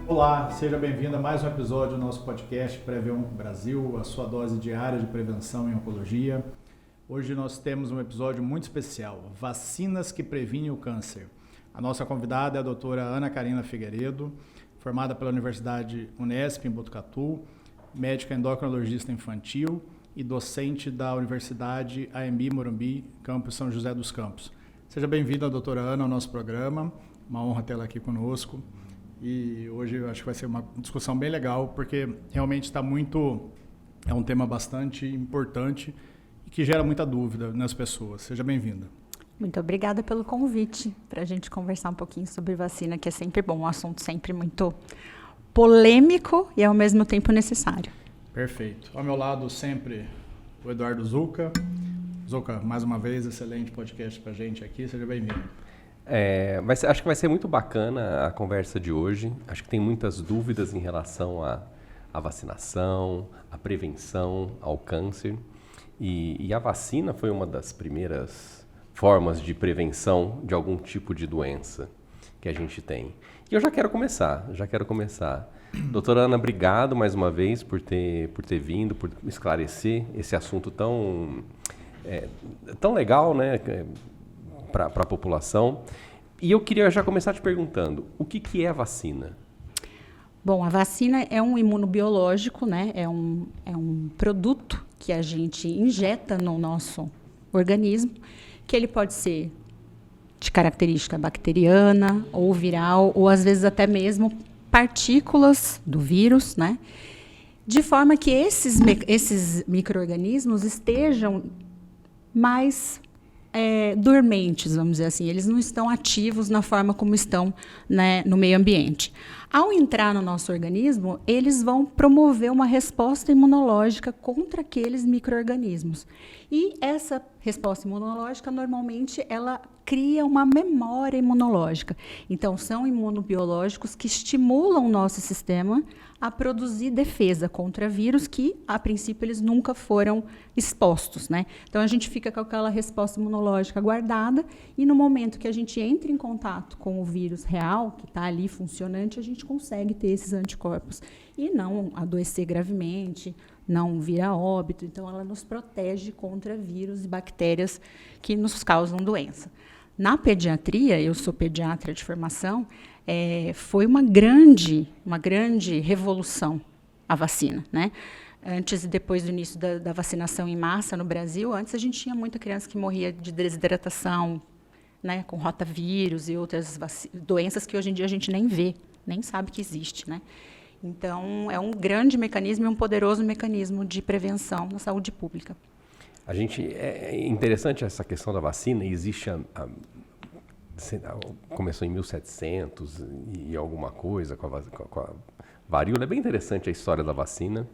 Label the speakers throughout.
Speaker 1: Olá, seja bem-vindo a mais um episódio do nosso podcast Previon Brasil, a sua dose diária de prevenção em oncologia. Hoje nós temos um episódio muito especial, vacinas que previnem o câncer. A nossa convidada é a doutora Ana Karina Figueiredo, formada pela Universidade Unesp em Botucatu, médica endocrinologista infantil e docente da Universidade AMB Morumbi, campus São José dos Campos. Seja bem-vinda, doutora Ana, ao nosso programa. Uma honra tê-la aqui conosco. E hoje eu acho que vai ser uma discussão bem legal, porque realmente é um tema bastante importante e que gera muita dúvida nas pessoas. Seja bem-vinda.
Speaker 2: Muito obrigada pelo convite para a gente conversar um pouquinho sobre vacina, que é sempre bom, um assunto sempre muito polêmico e ao mesmo tempo necessário.
Speaker 1: Perfeito. Ao meu lado sempre o Eduardo Zucca. Zucca, mais uma vez, excelente podcast para a gente aqui, seja bem-vindo.
Speaker 3: Acho que vai ser muito bacana a conversa de hoje. Acho que tem muitas dúvidas em relação à vacinação, à prevenção ao câncer. E a vacina foi uma das primeiras formas de prevenção de algum tipo de doença que a gente tem. E eu já quero começar. Doutora Ana, obrigado mais uma vez por ter vindo, por esclarecer esse assunto tão legal, né? Para a população. E eu queria já começar te perguntando, o que é a vacina?
Speaker 2: Bom, a vacina é um imunobiológico, né? É um produto que a gente injeta no nosso organismo, que ele pode ser de característica bacteriana ou viral, ou às vezes até mesmo partículas do vírus, né? De forma que esses micro-organismos estejam mais dormentes, vamos dizer assim, eles não estão ativos na forma como estão, né, no meio ambiente. Ao entrar no nosso organismo, eles vão promover uma resposta imunológica contra aqueles micro-organismos. E essa resposta imunológica, normalmente, ela cria uma memória imunológica. Então, são imunobiológicos que estimulam o nosso sistema a produzir defesa contra vírus que, a princípio, eles nunca foram expostos, né? Então, a gente fica com aquela resposta imunológica guardada e, no momento que a gente entra em contato com o vírus real, que está ali funcionante, a gente consegue ter esses anticorpos e não adoecer gravemente, não vir a óbito. Então, ela nos protege contra vírus e bactérias que nos causam doença. Na pediatria, eu sou pediatra de formação, foi uma grande revolução a vacina, né? Antes e depois do início da vacinação em massa no Brasil, antes a gente tinha muita criança que morria de desidratação, né, com rotavírus e outras doenças que hoje em dia a gente nem vê, nem sabe que existe, né? Então, é um grande mecanismo e um poderoso mecanismo de prevenção na saúde pública.
Speaker 3: É interessante essa questão da vacina, existe começou em 1700 e alguma coisa com a varíola. É bem interessante a história da vacina,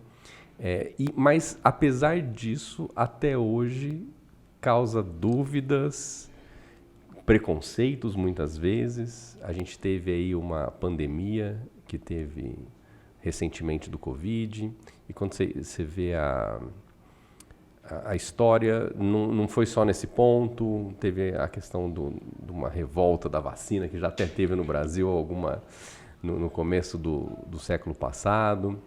Speaker 3: mas apesar disso, até hoje, causa dúvidas, preconceitos muitas vezes. A gente teve aí uma pandemia que teve recentemente do Covid, e quando você vê a história, não foi só nesse ponto, teve a questão de uma revolta da vacina, que já até teve no Brasil no começo do século passado.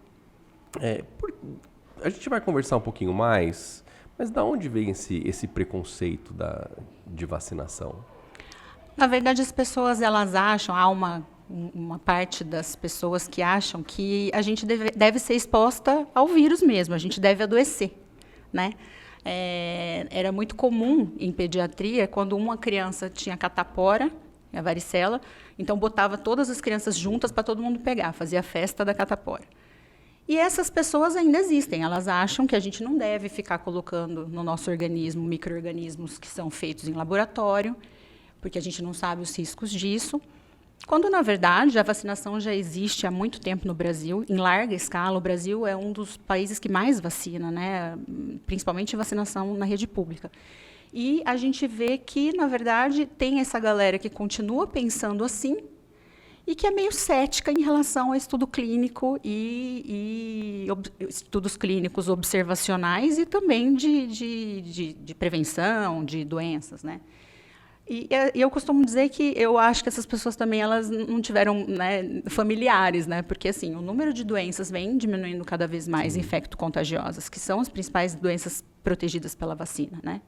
Speaker 3: A gente vai conversar um pouquinho mais, mas de onde vem esse preconceito de vacinação?
Speaker 2: Na verdade, as pessoas elas acham, há uma parte das pessoas que acham que a gente deve ser exposta ao vírus mesmo, a gente deve adoecer, né? Era muito comum em pediatria, quando uma criança tinha catapora, a varicela, então botava todas as crianças juntas para todo mundo pegar, fazia a festa da catapora. E essas pessoas ainda existem, elas acham que a gente não deve ficar colocando no nosso organismo micro-organismos que são feitos em laboratório, porque a gente não sabe os riscos disso. Quando, na verdade, a vacinação já existe há muito tempo no Brasil, em larga escala. O Brasil é um dos países que mais vacina, né? Principalmente vacinação na rede pública. E a gente vê que, na verdade, tem essa galera que continua pensando assim e que é meio cética em relação ao estudo clínico e estudos clínicos observacionais e também de prevenção de doenças, né? E eu costumo dizer que eu acho que essas pessoas também elas não tiveram, né, familiares, né? Porque assim, o número de doenças vem diminuindo cada vez mais, infecto-contagiosas, que são as principais doenças protegidas pela vacina, né?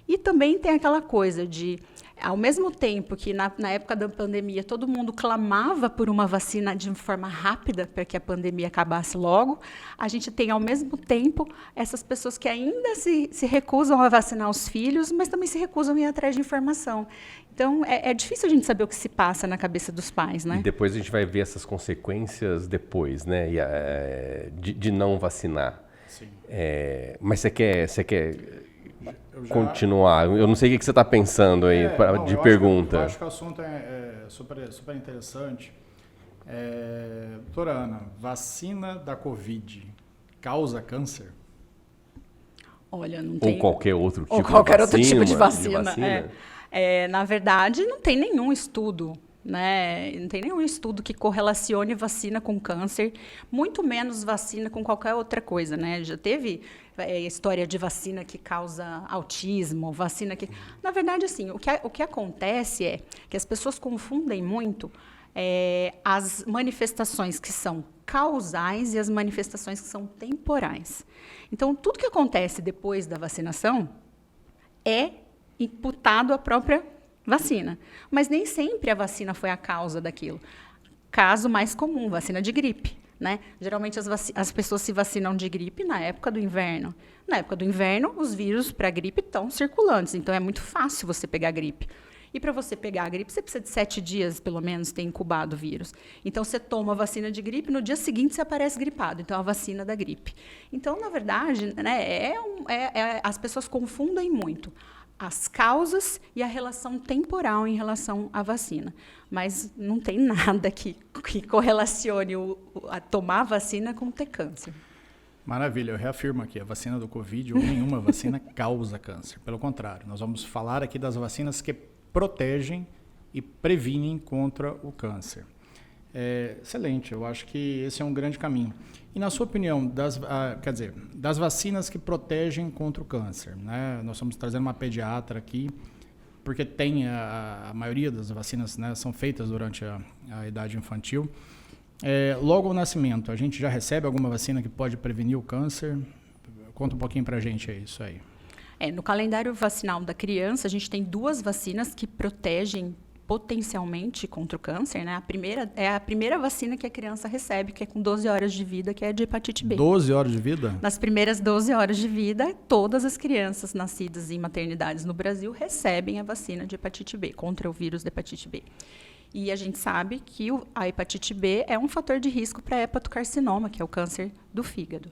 Speaker 2: E também tem aquela coisa de, ao mesmo tempo que na época da pandemia todo mundo clamava por uma vacina de forma rápida para que a pandemia acabasse logo, a gente tem, ao mesmo tempo, essas pessoas que ainda se recusam a vacinar os filhos, mas também se recusam a ir atrás de informação. Então, é difícil a gente saber o que se passa na cabeça dos pais, né?
Speaker 3: E depois a gente vai ver essas consequências depois, né? De não vacinar.
Speaker 1: Sim.
Speaker 3: Mas você quer continuar? Eu não sei o que você está pensando aí de pergunta.
Speaker 1: Eu acho que o assunto é super interessante. Doutora Ana, vacina da Covid causa câncer?
Speaker 2: Olha, não tem...
Speaker 3: Ou qualquer outro tipo
Speaker 2: Ou qualquer outro tipo de
Speaker 3: vacina.
Speaker 2: vacina. Na verdade, não tem nenhum estudo, né? Não tem nenhum estudo que correlacione vacina com câncer, muito menos vacina com qualquer outra coisa, né? Já teve história de vacina que causa autismo, vacina que... Na verdade, assim, o que acontece é que as pessoas confundem muito as manifestações que são causais e as manifestações que são temporais. Então, tudo que acontece depois da vacinação é imputado à própria vacina. Mas nem sempre a vacina foi a causa daquilo. Caso mais comum, vacina de gripe. Né? Geralmente as pessoas se vacinam de gripe na época do inverno. Na época do inverno, os vírus para a gripe estão circulantes, então é muito fácil você pegar gripe. E para você pegar a gripe, você precisa de 7 dias, pelo menos, ter incubado o vírus. Então, você toma a vacina de gripe, no dia seguinte você aparece gripado. Então, é a vacina da gripe. Então, na verdade, né, as pessoas confundem muito as causas e a relação temporal em relação à vacina. Mas não tem nada que correlacione a tomar a vacina com ter câncer.
Speaker 1: Maravilha, eu reafirmo aqui, a vacina do Covid ou nenhuma vacina causa câncer. Pelo contrário, nós vamos falar aqui das vacinas que protegem e previnem contra o câncer. Excelente, eu acho que esse é um grande caminho. E na sua opinião, das vacinas que protegem contra o câncer, né? Nós estamos trazendo uma pediatra aqui, porque tem a maioria das vacinas, né, são feitas durante a idade infantil. Logo ao nascimento, a gente já recebe alguma vacina que pode prevenir o câncer? Conta um pouquinho pra gente isso aí.
Speaker 2: No calendário vacinal da criança, a gente tem 2 vacinas que protegem potencialmente contra o câncer, né? A primeira vacina que a criança recebe, que é com 12 horas de vida, que é de hepatite B.
Speaker 1: 12 horas de vida?
Speaker 2: Nas primeiras 12 horas de vida, todas as crianças nascidas em maternidades no Brasil recebem a vacina de hepatite B, contra o vírus da hepatite B. E a gente sabe que a hepatite B é um fator de risco para hepatocarcinoma, que é o câncer do fígado.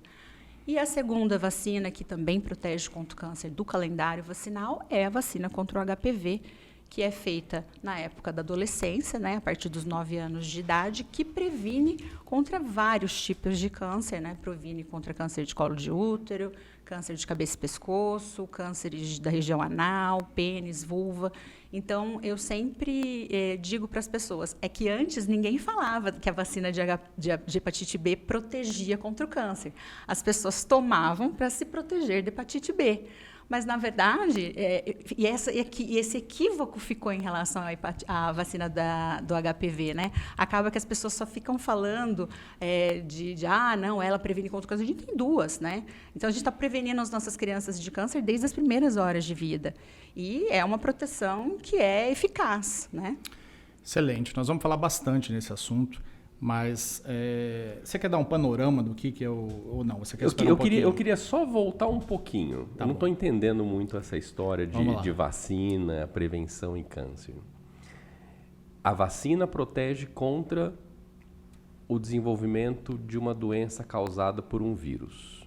Speaker 2: E a segunda vacina, que também protege contra o câncer do calendário vacinal, é a vacina contra o HPV, que é feita na época da adolescência, né, a partir dos 9 anos de idade, que previne contra vários tipos de câncer, né? Previne contra câncer de colo de útero, câncer de cabeça e pescoço, cânceres da região anal, pênis, vulva. Então, eu sempre digo para as pessoas, que antes ninguém falava que a vacina de hepatite B protegia contra o câncer. As pessoas tomavam para se proteger de hepatite B. Mas, na verdade, esse equívoco ficou em relação à vacina do HPV, né? Acaba que as pessoas só ficam falando não, ela previne contra o câncer. A gente tem 2, né? Então, a gente está prevenindo as nossas crianças de câncer desde as primeiras horas de vida. E é uma proteção que é eficaz, né?
Speaker 1: Excelente. Nós vamos falar bastante nesse assunto. Mas você quer dar um panorama do que é ou não? Você quer
Speaker 3: eu queria só voltar um pouquinho. Eu não estou entendendo muito essa história de vacina, prevenção e câncer. A vacina protege contra o desenvolvimento de uma doença causada por um vírus.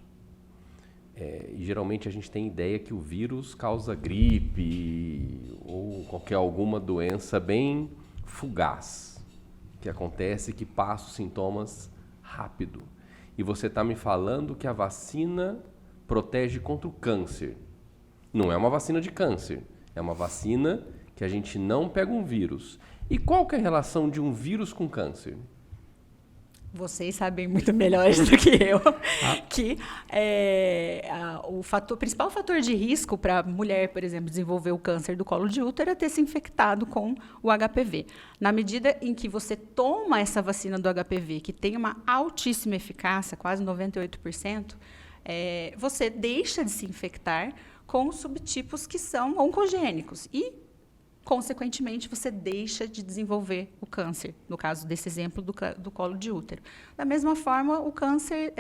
Speaker 3: E geralmente a gente tem ideia que o vírus causa gripe ou alguma doença bem fugaz, que acontece, que passa os sintomas rápido. E você está me falando que a vacina protege contra o câncer. Não é uma vacina de câncer, é uma vacina que a gente não pega um vírus. E qual que é a relação de um vírus com câncer?
Speaker 2: Vocês sabem muito melhores do que eu que o principal fator de risco para a mulher, por exemplo, desenvolver o câncer do colo de útero é ter se infectado com o HPV. Na medida em que você toma essa vacina do HPV, que tem uma altíssima eficácia, quase 98%, você deixa de se infectar com subtipos que são oncogênicos e, consequentemente, você deixa de desenvolver o câncer, no caso desse exemplo do colo de útero. Da mesma forma, o câncer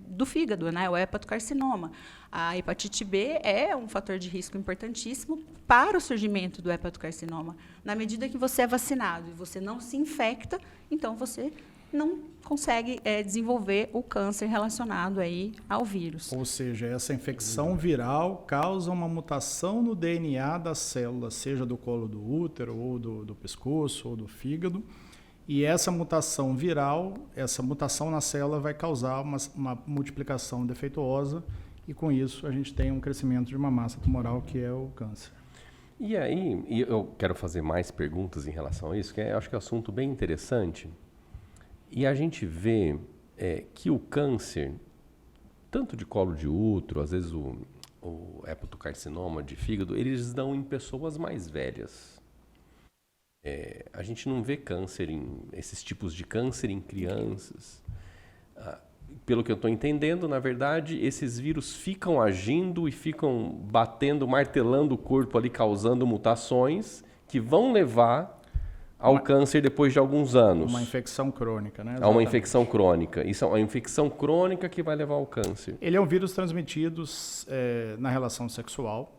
Speaker 2: do fígado, né, o hepatocarcinoma. A hepatite B é um fator de risco importantíssimo para o surgimento do hepatocarcinoma. Na medida que você é vacinado e você não se infecta, então você não consegue desenvolver o câncer relacionado aí ao vírus.
Speaker 1: Ou seja, essa infecção viral causa uma mutação no DNA da célula, seja do colo do útero, ou do pescoço, ou do fígado. E essa mutação viral, essa mutação na célula vai causar uma multiplicação defeituosa e, com isso, a gente tem um crescimento de uma massa tumoral, que é o câncer.
Speaker 3: E aí, eu quero fazer mais perguntas em relação a isso, que eu acho que é um assunto bem interessante. E a gente vê que o câncer, tanto de colo de útero, às vezes o hepatocarcinoma de fígado, eles dão em pessoas mais velhas. A gente não vê esses tipos de câncer em crianças. Pelo que eu estou entendendo, na verdade, esses vírus ficam agindo e ficam batendo, martelando o corpo ali, causando mutações que vão levar ao câncer depois de alguns anos.
Speaker 1: Uma infecção crônica, né?
Speaker 3: Exatamente. Uma infecção crônica. Isso é uma infecção crônica que vai levar ao câncer.
Speaker 1: Ele é um vírus transmitido na relação sexual.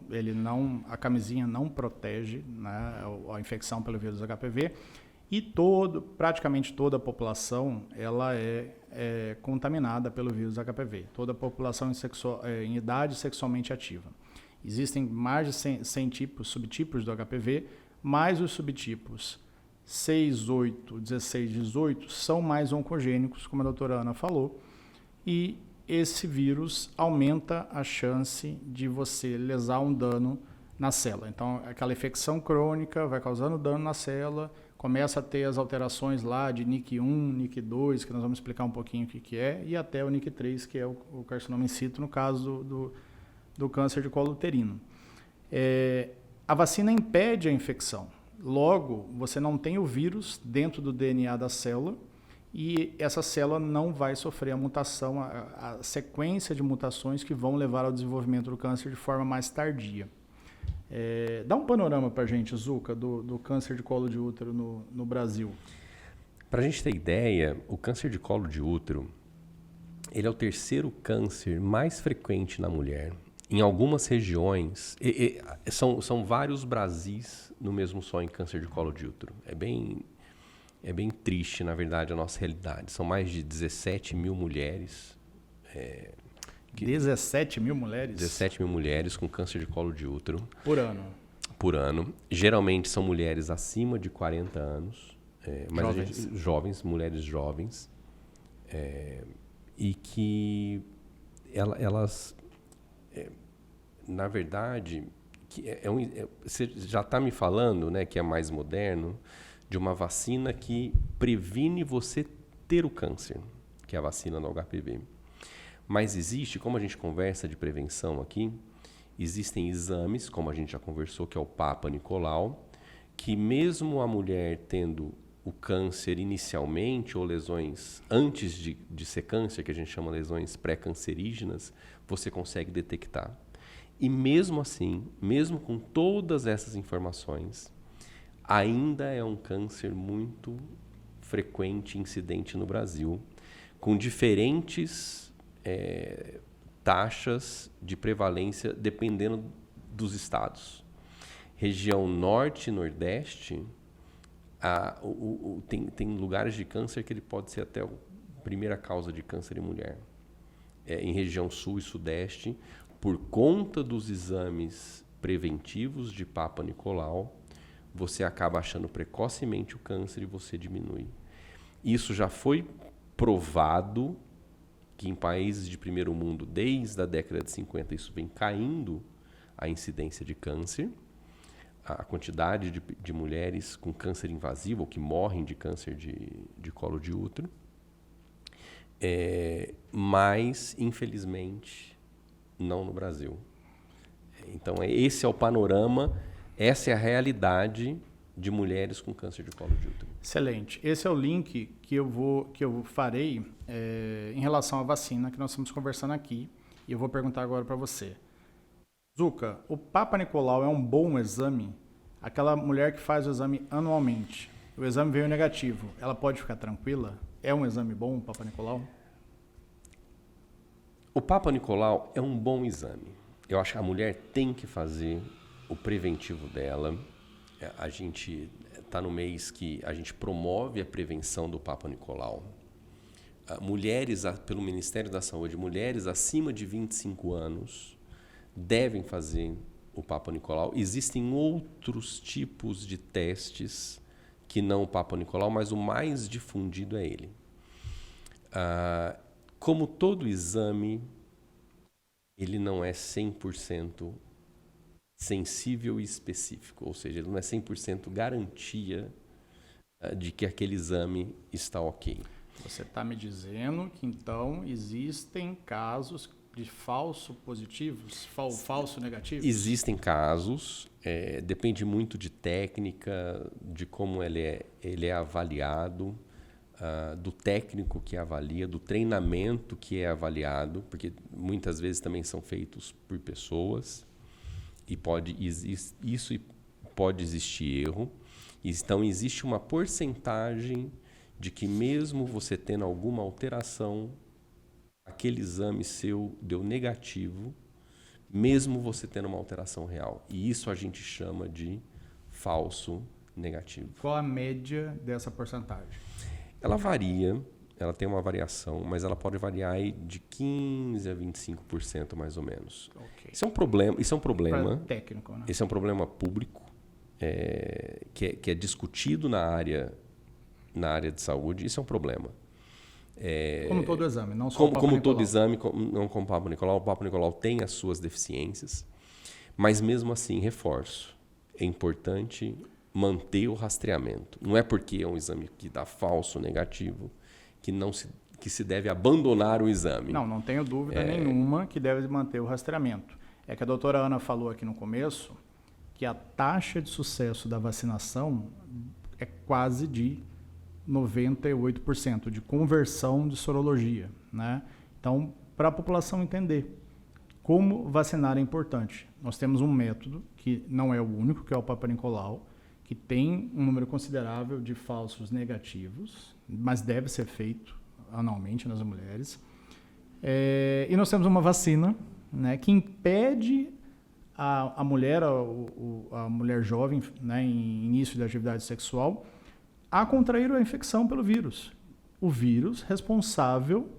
Speaker 1: A camisinha não protege, né, a infecção pelo vírus HPV. E praticamente toda a população ela é contaminada pelo vírus HPV. Toda a população em idade sexualmente ativa. Existem mais de 100 subtipos do HPV, mas os subtipos 6, 8, 16, 18 são mais oncogênicos, como a doutora Ana falou, e esse vírus aumenta a chance de você lesar um dano na célula. Então, aquela infecção crônica vai causando dano na célula, começa a ter as alterações lá de NIC1, NIC2, que nós vamos explicar um pouquinho o que é, e até o NIC3, que é o carcinoma in situ, no caso do câncer de colo uterino. A vacina impede a infecção. Logo, você não tem o vírus dentro do DNA da célula e essa célula não vai sofrer a mutação, a sequência de mutações que vão levar ao desenvolvimento do câncer de forma mais tardia. Dá um panorama para a gente, Zucca, do câncer de colo de útero no Brasil.
Speaker 3: Para a gente ter ideia, o câncer de colo de útero ele é o terceiro câncer mais frequente na mulher. Em algumas regiões, são vários Brasis no mesmo só em câncer de colo de útero. É bem triste, na verdade, a nossa realidade. São mais de 17 mil mulheres.
Speaker 1: 17 mil mulheres?
Speaker 3: 17 mil mulheres com câncer de colo de útero.
Speaker 1: Por ano?
Speaker 3: Por ano. Geralmente são mulheres acima de 40 anos. Jovens, mulheres jovens. E que elas... na verdade, você já está me falando, né, que é mais moderno, de uma vacina que previne você ter o câncer, que é a vacina do HPV. Mas existe, como a gente conversa de prevenção aqui, existem exames, como a gente já conversou, que é o Papa Nicolau, que mesmo a mulher tendo o câncer inicialmente, ou lesões antes de ser câncer, que a gente chama lesões pré-cancerígenas, você consegue detectar. E mesmo assim, mesmo com todas essas informações, ainda é um câncer muito frequente e incidente no Brasil, com diferentes taxas de prevalência dependendo dos estados. Região norte e nordeste, tem lugares de câncer que ele pode ser até a primeira causa de câncer em mulher. Em região sul e sudeste, por conta dos exames preventivos de Papa Nicolau, você acaba achando precocemente o câncer e você diminui. Isso já foi provado que em países de primeiro mundo, desde a década de 50, isso vem caindo a incidência de câncer. a quantidade de mulheres com câncer invasivo ou que morrem de câncer de colo de útero. Mas, infelizmente, não no Brasil. Então, esse é o panorama, essa é a realidade de mulheres com câncer de colo de útero.
Speaker 1: Excelente. Esse é o link que eu farei em relação à vacina que nós estamos conversando aqui. E eu vou perguntar agora para você. Zucca, o Papa Nicolau é um bom exame? Aquela mulher que faz o exame anualmente, o exame veio negativo, ela pode ficar tranquila? É um exame bom, o Papa Nicolau?
Speaker 3: O Papa Nicolau é um bom exame. Eu acho que a mulher tem que fazer o preventivo dela. A gente está no mês que a gente promove a prevenção do Papa Nicolau. Mulheres, pelo Ministério da Saúde, mulheres acima de 25 anos devem fazer o Papa Nicolau. Existem outros tipos de testes que não o Papa Nicolau, mas o mais difundido é ele. Como todo exame, ele não é 100% sensível e específico, ou seja, ele não é 100% garantia de que aquele exame está ok.
Speaker 1: Você está me dizendo que, então, existem casos de falso positivos, falso negativos?
Speaker 3: Existem casos, depende muito de técnica, de como ele é avaliado, do técnico que avalia, do treinamento que é avaliado, porque muitas vezes também são feitos por pessoas e pode existir erro. Então, existe uma porcentagem de que mesmo você tendo alguma alteração, aquele exame seu deu negativo, mesmo você tendo uma alteração real. E isso a gente chama de falso negativo.
Speaker 1: Qual a média dessa porcentagem?
Speaker 3: Ela varia, ela tem uma variação, mas ela pode variar aí de 15% a 25% mais ou menos.
Speaker 1: Okay.
Speaker 3: Isso é um problema
Speaker 1: técnico, né?
Speaker 3: Esse é um problema público que é discutido na área de saúde. Isso é um problema.
Speaker 1: Como todo exame, não só
Speaker 3: como,
Speaker 1: o Papa
Speaker 3: como
Speaker 1: Nicolau.
Speaker 3: todo exame, não como o Papa Nicolau. O Papa Nicolau tem as suas deficiências, mas mesmo assim, reforço, é importante manter o rastreamento. Não é porque é um exame que dá falso negativo que se deve abandonar o exame.
Speaker 1: Não tenho dúvida nenhuma que deve manter o rastreamento. É que a doutora Ana falou aqui no começo que a taxa de sucesso da vacinação é quase de 98% de conversão de sorologia, né? Então, para a população entender como vacinar é importante, nós temos um método que não é o único, que é o Papa Nicolau, que tem um número considerável de falsos negativos, mas deve ser feito anualmente nas mulheres. E nós temos uma vacina, né, que impede a mulher, a mulher jovem, né, em início da atividade sexual, a contrair a infecção pelo vírus. O vírus responsável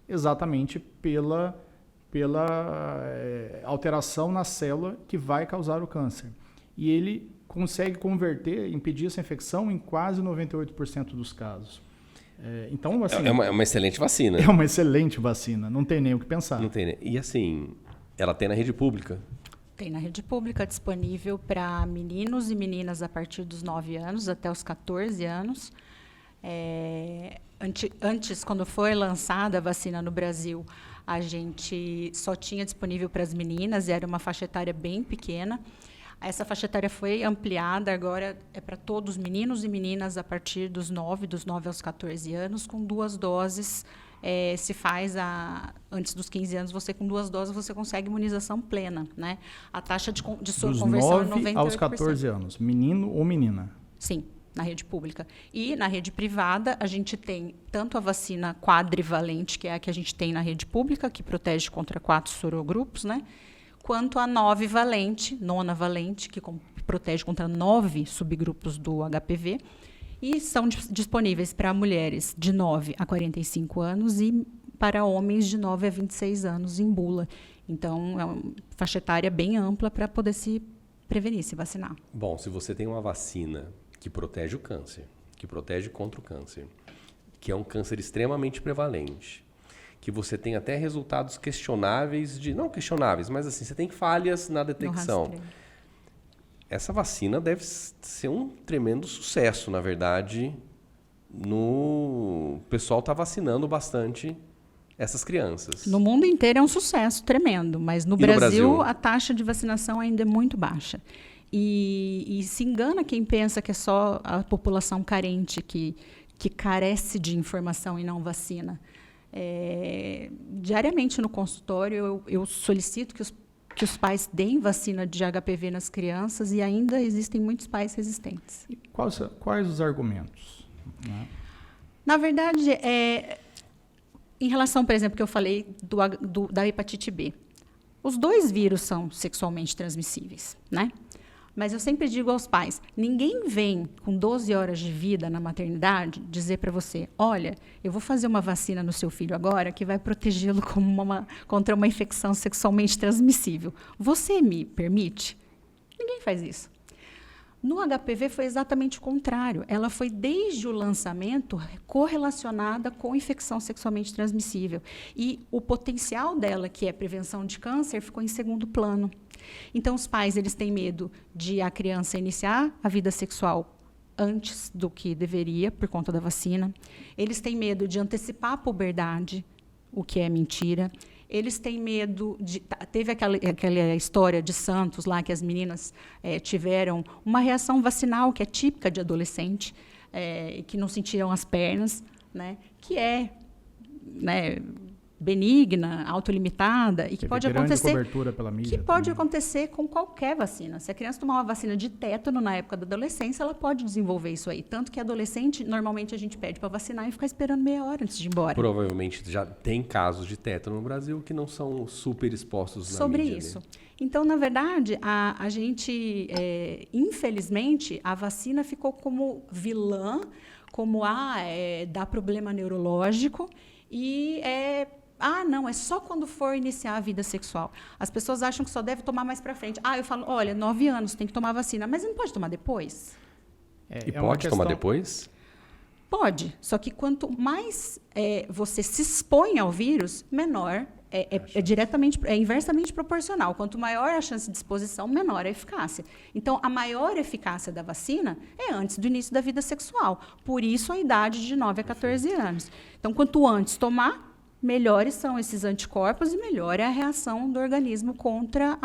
Speaker 1: exatamente pela alteração na célula que vai causar o câncer. E ele consegue impedir essa infecção em quase 98% dos casos. Então, assim,
Speaker 3: é uma excelente vacina.
Speaker 1: É uma excelente vacina, não tem nem o que pensar.
Speaker 3: Não tem, e assim, ela tem na rede pública.
Speaker 2: Tem na rede pública, disponível para meninos e meninas a partir dos 9 anos até os 14 anos. Antes, quando foi lançada a vacina no Brasil, a gente só tinha disponível para as meninas, e era uma faixa etária bem pequena. Essa faixa etária foi ampliada, agora é para todos, meninos e meninas, a partir dos 9 aos 14 anos, com 2 doses. Se faz antes dos 15 anos, com 2 doses você consegue imunização plena, né? A taxa de conversão é 98%.
Speaker 1: Dos 9 aos 14 anos, menino ou menina?
Speaker 2: Sim, na rede pública. E na rede privada, a gente tem tanto a vacina quadrivalente, que é a que a gente tem na rede pública, que protege contra 4 sorogrupos, né? Quanto a nonavalente, que protege contra 9 subgrupos do HPV. E são disponíveis para mulheres de 9 a 45 anos e para homens de 9 a 26 anos em bula. Então, é uma faixa etária bem ampla para poder se prevenir, se vacinar.
Speaker 3: Bom, se você tem uma vacina que protege o câncer, que protege contra o câncer, que é um câncer extremamente prevalente, que você tem até resultados questionáveis, não questionáveis, mas assim, você tem falhas na detecção. essa vacina deve ser um tremendo sucesso, na verdade. O pessoal está vacinando bastante essas crianças.
Speaker 2: No mundo inteiro é um sucesso tremendo, mas no Brasil a taxa de vacinação ainda é muito baixa. E se engana quem pensa que é só a população carente que carece de informação e não vacina. Diariamente no consultório eu solicito que os pais deem vacina de HPV nas crianças e ainda existem muitos pais resistentes.
Speaker 1: E quais os argumentos? Né?
Speaker 2: Na verdade, em relação, por exemplo, que eu falei da hepatite B, os 2 vírus são sexualmente transmissíveis, né? Mas eu sempre digo aos pais, ninguém vem com 12 horas de vida na maternidade dizer para você, olha, eu vou fazer uma vacina no seu filho agora que vai protegê-lo contra uma infecção sexualmente transmissível. Você me permite? Ninguém faz isso. No HPV foi exatamente o contrário. Ela foi, desde o lançamento, correlacionada com infecção sexualmente transmissível. E o potencial dela, que é prevenção de câncer, ficou em segundo plano. Então, os pais eles têm medo de a criança iniciar a vida sexual antes do que deveria, por conta da vacina. Eles têm medo de antecipar a puberdade, o que é mentira. Eles têm medo de... Teve aquela história de Santos lá, que as meninas tiveram uma reação vacinal, que é típica de adolescente, que não sentiram as pernas, né, que é... Né, benigna, autolimitada e que pode acontecer
Speaker 1: cobertura pela mídia,
Speaker 2: que pode acontecer com qualquer vacina. Se a criança tomar uma vacina de tétano na época da adolescência, ela pode desenvolver isso aí. Tanto que adolescente, normalmente a gente pede para vacinar e ficar esperando meia hora antes de ir embora.
Speaker 3: Provavelmente já tem casos de tétano no Brasil que não são super expostos na
Speaker 2: sobre
Speaker 3: mídia,
Speaker 2: isso.
Speaker 3: Né?
Speaker 2: Então, na verdade, a gente, infelizmente, a vacina ficou como vilã, como dá problema neurológico e não, é só quando for iniciar a vida sexual. As pessoas acham que só deve tomar mais para frente. Eu falo, olha, 9 anos, tem que tomar vacina. Mas não pode tomar depois?
Speaker 3: E pode tomar depois?
Speaker 2: Pode. Só que quanto mais você se expõe ao vírus, menor é inversamente proporcional. Quanto maior a chance de exposição, menor a eficácia. Então, a maior eficácia da vacina é antes do início da vida sexual. Por isso, a idade de 9 a 14 anos. Então, quanto antes tomar, melhores são esses anticorpos e melhor é a reação do organismo contra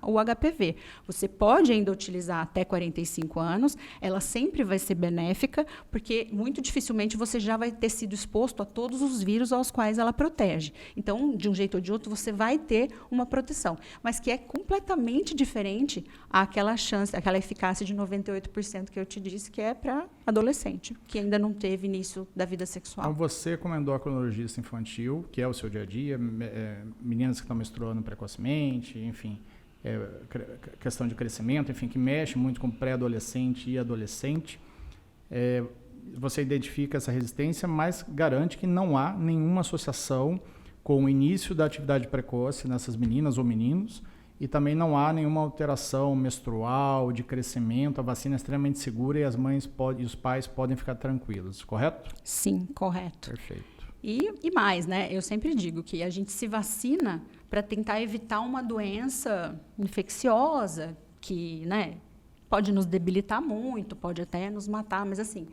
Speaker 2: o HPV. Você pode ainda utilizar até 45 anos, ela sempre vai ser benéfica, porque muito dificilmente você já vai ter sido exposto a todos os vírus aos quais ela protege. Então, de um jeito ou de outro, você vai ter uma proteção, mas que é completamente diferente àquela eficácia de 98% que eu te disse, que é para adolescente, que ainda não teve início da vida sexual.
Speaker 1: Então, você, como endocrinologista infantil, que é o seu dia a dia, meninas que estão menstruando precocemente, enfim, questão de crescimento, enfim, que mexe muito com pré-adolescente e adolescente, você identifica essa resistência, mas garante que não há nenhuma associação com o início da atividade precoce nessas meninas ou meninos, e também não há nenhuma alteração menstrual, de crescimento. A vacina é extremamente segura e as mães e os pais podem ficar tranquilos, correto?
Speaker 2: Sim, correto.
Speaker 1: Perfeito.
Speaker 2: E mais, né? Eu sempre digo que a gente se vacina para tentar evitar uma doença infecciosa que, né, pode nos debilitar muito, pode até nos matar, mas assim,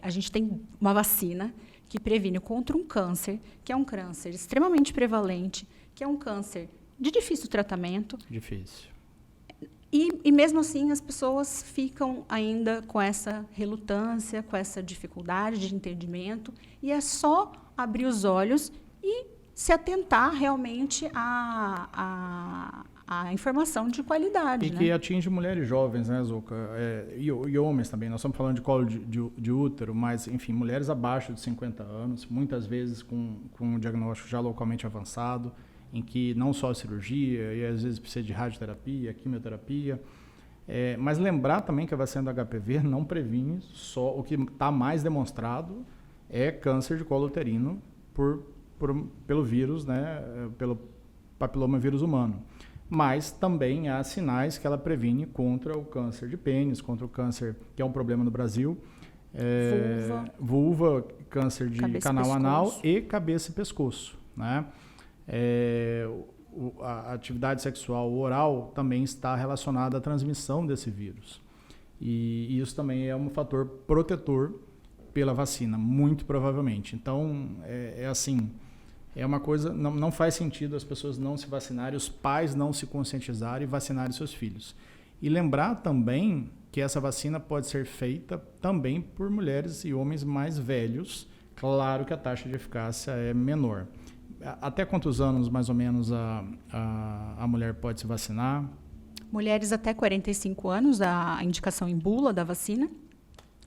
Speaker 2: a gente tem uma vacina que previne contra um câncer, que é um câncer extremamente prevalente, que é um câncer de difícil tratamento.
Speaker 1: Difícil.
Speaker 2: E mesmo assim as pessoas ficam ainda com essa relutância, com essa dificuldade de entendimento, e é só abrir os olhos e se atentar realmente à informação de qualidade.
Speaker 1: E que atinge mulheres jovens, né, Zucca? E homens também. Nós estamos falando de colo de útero, mas, enfim, mulheres abaixo de 50 anos, muitas vezes com um diagnóstico já localmente avançado, em que não só a cirurgia, e às vezes precisa de radioterapia, quimioterapia. Mas lembrar também que a vacina do HPV não previne só o que está mais demonstrado é câncer de colo uterino pelo vírus, né, pelo papilomavírus humano. Mas também há sinais que ela previne contra o câncer de pênis, contra o câncer, que é um problema no Brasil, vulva, câncer de canal anal e cabeça e pescoço, né? a atividade sexual oral também está relacionada à transmissão desse vírus. E isso também é um fator protetor pela vacina, muito provavelmente. Então, assim, é uma coisa, não faz sentido as pessoas não se vacinarem, os pais não se conscientizarem e vacinarem seus filhos. E lembrar também que essa vacina pode ser feita também por mulheres e homens mais velhos. Claro que a taxa de eficácia é menor. Até quantos anos, mais ou menos, a mulher pode se vacinar?
Speaker 2: Mulheres até 45 anos, a indicação em bula da vacina,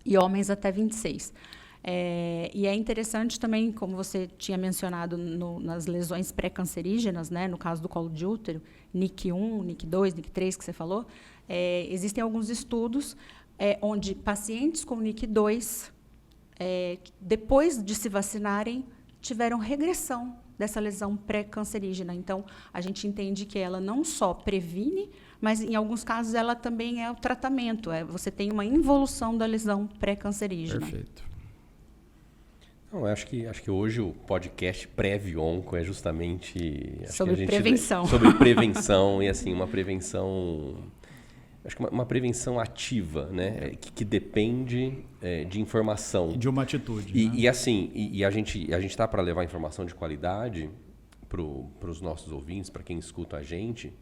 Speaker 2: e homens até 26. E é interessante também, como você tinha mencionado nas lesões pré-cancerígenas, né, no caso do colo de útero, NIC1, NIC2, NIC3 que você falou, existem alguns estudos onde pacientes com NIC2, depois de se vacinarem, tiveram regressão dessa lesão pré-cancerígena. Então, a gente entende que ela não só previne, mas, em alguns casos, ela também é o tratamento. Você tem uma involução da lesão pré-cancerígena.
Speaker 1: Perfeito.
Speaker 3: Não, eu acho que hoje o podcast Previonco é justamente...
Speaker 2: Sobre prevenção.
Speaker 3: Sobre prevenção e, assim, uma prevenção... Acho que uma prevenção ativa, né? Que depende de informação.
Speaker 1: E de uma atitude.
Speaker 3: E assim, a gente está para levar informação de qualidade para os nossos ouvintes, para quem escuta a gente,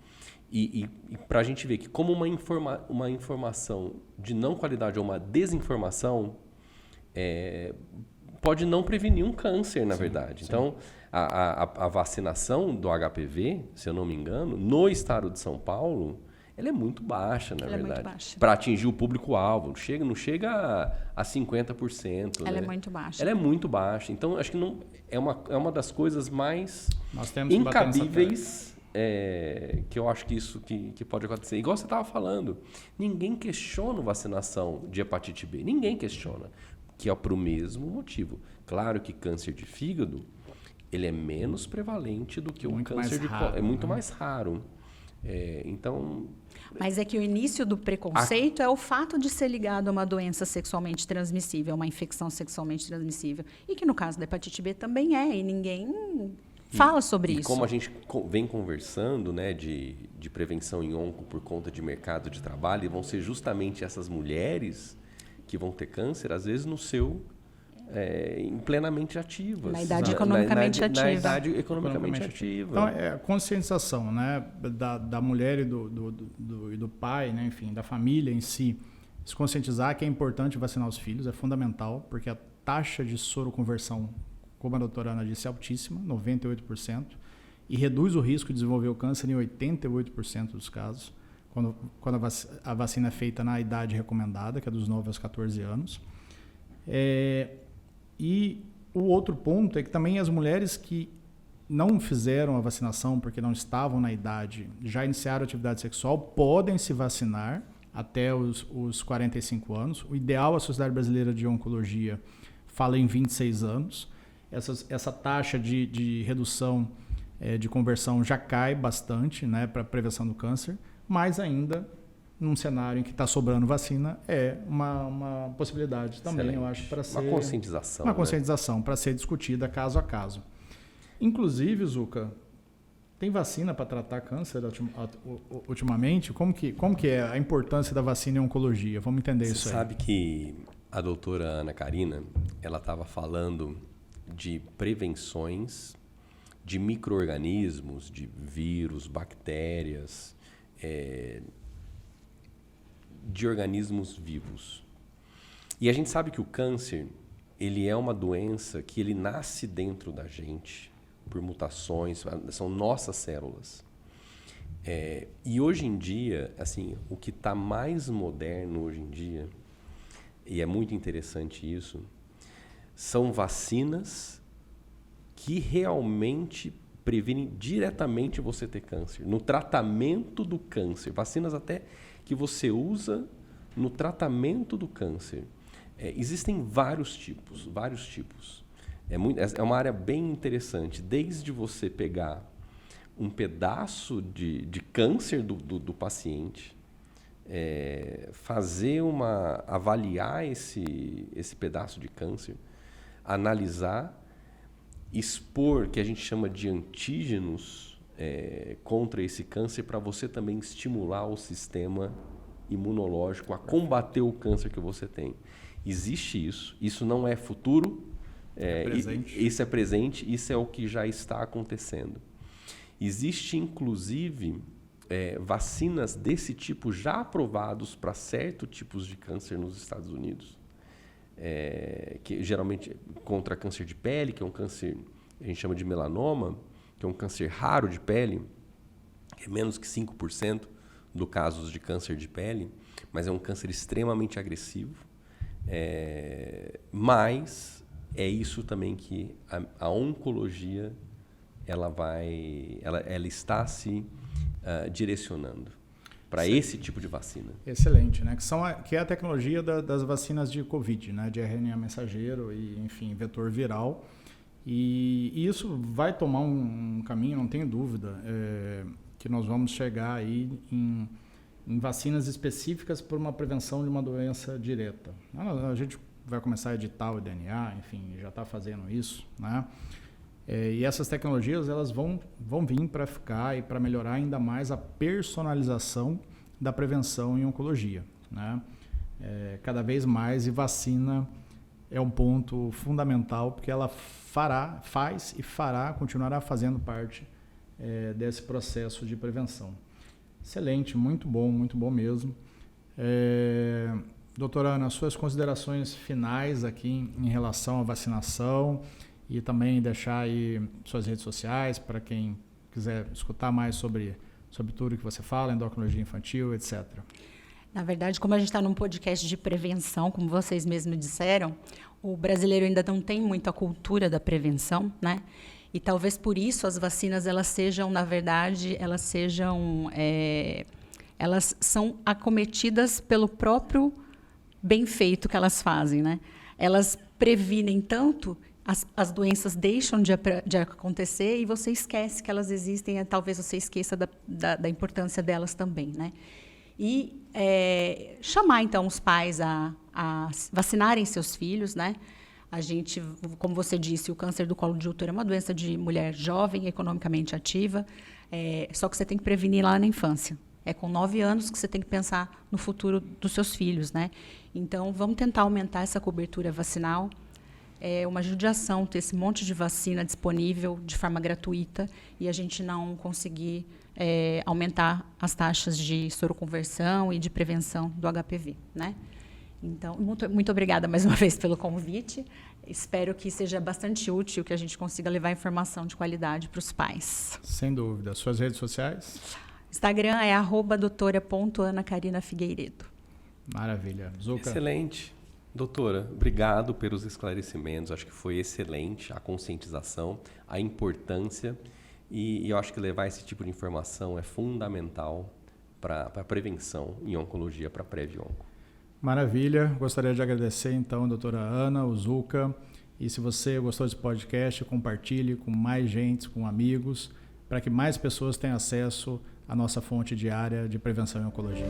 Speaker 3: e para a gente ver que como uma informação de não qualidade ou uma desinformação pode não prevenir um câncer, na verdade. Sim. Então, a vacinação do HPV, se eu não me engano, no estado de São Paulo... Ela é muito baixa, na verdade. Para atingir o público-alvo. Não chega a 50%.
Speaker 2: Ela é muito baixa.
Speaker 3: Ela é muito baixa. Então, acho que não, é uma das coisas mais incabíveis que eu acho que isso que pode acontecer. Igual você estava falando, ninguém questiona a vacinação de hepatite B. Ninguém questiona. Que é pro mesmo motivo. Claro que câncer de fígado ele é menos prevalente do que o câncer de cólon. É muito mais raro. Então...
Speaker 2: Mas é que o início do preconceito é o fato de ser ligado a uma doença sexualmente transmissível, uma infecção sexualmente transmissível. E que no caso da hepatite B também e ninguém fala sobre isso.
Speaker 3: Como a gente vem conversando, né, de prevenção em onco por conta de mercado de trabalho, e vão ser justamente essas mulheres que vão ter câncer, às vezes no seu... plenamente ativas.
Speaker 2: Na idade economicamente ativa.
Speaker 3: Na idade economicamente ativa.
Speaker 1: Então, a conscientização, né, da mulher e do pai, né, enfim, da família em si, se conscientizar que é importante vacinar os filhos, é fundamental, porque a taxa de soroconversão, como a doutora Ana disse, é altíssima, 98%, e reduz o risco de desenvolver o câncer em 88% dos casos, quando a vacina é feita na idade recomendada, que é dos 9 aos 14 anos. E o outro ponto é que também as mulheres que não fizeram a vacinação porque não estavam na idade, já iniciaram a atividade sexual, podem se vacinar até os 45 anos. O ideal, a Sociedade Brasileira de Oncologia fala em 26 anos. Essa taxa de redução de conversão já cai bastante, né, para a prevenção do câncer, mas ainda... num cenário em que está sobrando vacina, é uma possibilidade também, excelente. Eu acho, para ser...
Speaker 3: Uma conscientização.
Speaker 1: Uma conscientização, para ser discutida caso a caso. Inclusive, Zucca, tem vacina para tratar câncer ultimamente? Como que é a importância da vacina em oncologia? Vamos entender isso aí.
Speaker 3: Você sabe que a doutora Ana Karina, ela estava falando de prevenções de micro-organismos, de vírus, bactérias... de organismos vivos. E a gente sabe que o câncer, ele é uma doença que ele nasce dentro da gente por mutações, são nossas células. E hoje em dia, assim, o que está mais moderno hoje em dia, e é muito interessante isso, são vacinas que realmente previnem diretamente você ter câncer, no tratamento do câncer, vacinas até que você usa no tratamento do câncer. Existem vários tipos. É uma área bem interessante, desde você pegar um pedaço de câncer do paciente, avaliar esse pedaço de câncer, analisar, expor, que a gente chama de antígenos, contra esse câncer para você também estimular o sistema imunológico a combater o câncer que você tem. Existe isso. Isso não é futuro. Isso é presente. Isso é o que já está acontecendo. Existe, inclusive, vacinas desse tipo já aprovados para certos tipos de câncer nos Estados Unidos. Que geralmente contra câncer de pele, que é um câncer, a gente chama de melanoma, que é um câncer raro de pele, que é menos que 5% do casos de câncer de pele, mas é um câncer extremamente agressivo. Mas é isso também que a oncologia ela está se direcionando para esse tipo de vacina.
Speaker 1: Excelente, né? Que é a tecnologia das vacinas de Covid, né? De RNA mensageiro e, enfim, vetor viral. E isso vai tomar um caminho, não tenho dúvida, que nós vamos chegar aí em vacinas específicas por uma prevenção de uma doença direta. A gente vai começar a editar o DNA, enfim, já está fazendo isso, né? E essas tecnologias elas vão vir para ficar e para melhorar ainda mais a personalização da prevenção em oncologia, né? Cada vez mais, e vacina é um ponto fundamental, porque ela continuará fazendo parte desse processo de prevenção. Excelente, muito bom mesmo. Doutora Ana, suas considerações finais aqui em relação à vacinação e também deixar aí suas redes sociais para quem quiser escutar mais sobre tudo que você fala, endocrinologia infantil, etc.
Speaker 2: Na verdade, como a gente está num podcast de prevenção, como vocês mesmos disseram, o brasileiro ainda não tem muito a cultura da prevenção, né? E talvez por isso as vacinas elas são acometidas pelo próprio bem feito que elas fazem, né? Elas previnem tanto, as doenças deixam de acontecer e você esquece que elas existem, talvez você esqueça da importância delas também, né? E chamar, então, os pais a vacinarem seus filhos, né? A gente, como você disse, o câncer do colo de útero é uma doença de mulher jovem, economicamente ativa, só que você tem que prevenir lá na infância. É com 9 anos que você tem que pensar no futuro dos seus filhos, né? Então, vamos tentar aumentar essa cobertura vacinal. É uma judiação ter esse monte de vacina disponível de forma gratuita e a gente não conseguir aumentar as taxas de soroconversão e de prevenção do HPV, né? Então, muito obrigada mais uma vez pelo convite. Espero que seja bastante útil, que a gente consiga levar informação de qualidade para os pais.
Speaker 1: Sem dúvida. Suas redes sociais?
Speaker 2: Instagram é @doutora.anacarinafigueiredo.
Speaker 1: Maravilha. Zucca?
Speaker 3: Excelente. Doutora, obrigado pelos esclarecimentos. Acho que foi excelente a conscientização, a importância. E eu acho que levar esse tipo de informação é fundamental para a prevenção em oncologia, para a Previonco.
Speaker 1: Maravilha. Gostaria de agradecer, então, a doutora Ana, o Zucca. E se você gostou desse podcast, compartilhe com mais gente, com amigos, para que mais pessoas tenham acesso à nossa fonte diária de prevenção em oncologia.